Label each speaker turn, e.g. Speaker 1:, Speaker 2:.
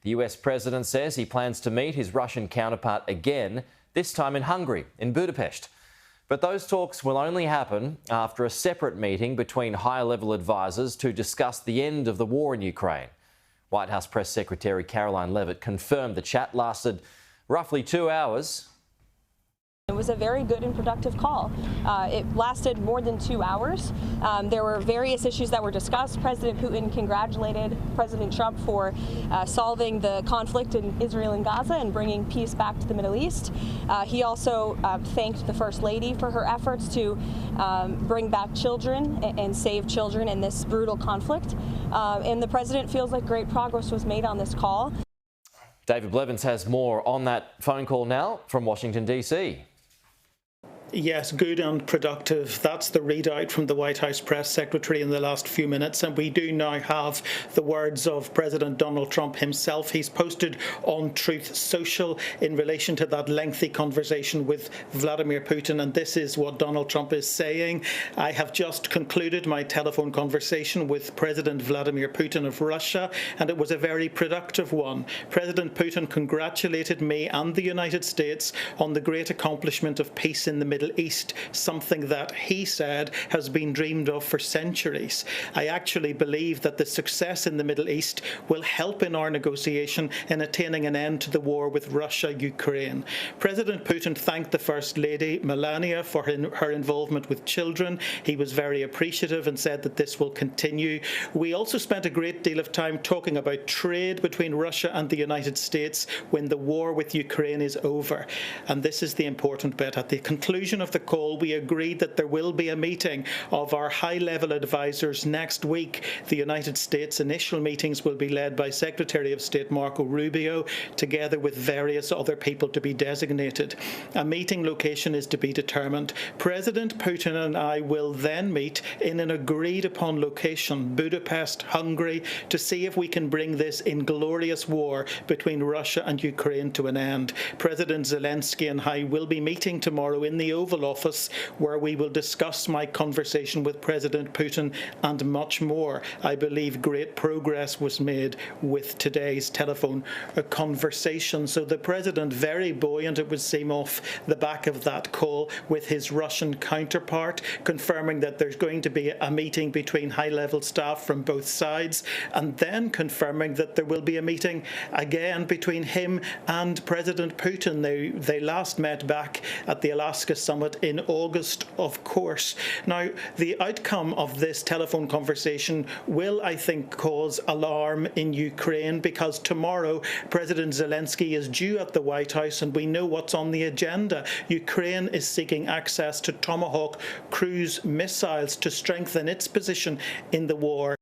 Speaker 1: The US president says he plans to meet his Russian counterpart again, this time in Hungary, in Budapest. But those talks will only happen after a separate meeting between high-level advisers to discuss the end of the war in Ukraine. White House Press Secretary Karoline Leavitt confirmed the chat lasted roughly 2 hours.
Speaker 2: It was a very good and productive call. It lasted more than 2 hours. There were various issues that were discussed. President Putin congratulated President Trump for solving the conflict in Israel and Gaza and bringing peace back to the Middle East. He also thanked the First Lady for her efforts to bring back children and save children in this brutal conflict. And the president feels like great progress was made on this call.
Speaker 1: David Blevins has more on that phone call now from Washington, D.C.
Speaker 3: Yes, good and productive. That's the readout from the White House press secretary in the last few minutes. And we do now have the words of President Donald Trump himself. He's posted on Truth Social in relation to that lengthy conversation with Vladimir Putin. And this is what Donald Trump is saying. I have just concluded my telephone conversation with President Vladimir Putin of Russia, and it was a very productive one. President Putin congratulated me and the United States on the great accomplishment of peace in the Middle East, something that he said has been dreamed of for centuries. I actually believe that the success in the Middle East will help in our negotiation in attaining an end to the war with Russia-Ukraine. President Putin thanked the First Lady, Melania, for her involvement with children. He was very appreciative and said that this will continue. We also spent a great deal of time talking about trade between Russia and the United States when the war with Ukraine is over. And this is the important bit. At the conclusion of the call, we agreed that there will be a meeting of our high-level advisers next week. The United States initial meetings will be led by Secretary of State Marco Rubio, together with various other people to be designated. A meeting location is to be determined. President Putin and I will then meet in an agreed-upon location, Budapest, Hungary, to see if we can bring this inglorious war between Russia and Ukraine to an end. President Zelensky and I will be meeting tomorrow in the Oval Office, where we will discuss my conversation with President Putin and much more. I believe great progress was made with today's telephone conversation. So the president, very buoyant, it would seem, off the back of that call with his Russian counterpart, confirming that there's going to be a meeting between high-level staff from both sides, and then confirming that there will be a meeting again between him and President Putin. They last met back at the Alaska summit in August, of course. Now, the outcome of this telephone conversation will, I think, cause alarm in Ukraine, because tomorrow President Zelensky is due at the White House, and we know what's on the agenda. Ukraine is seeking access to Tomahawk cruise missiles to strengthen its position in the war.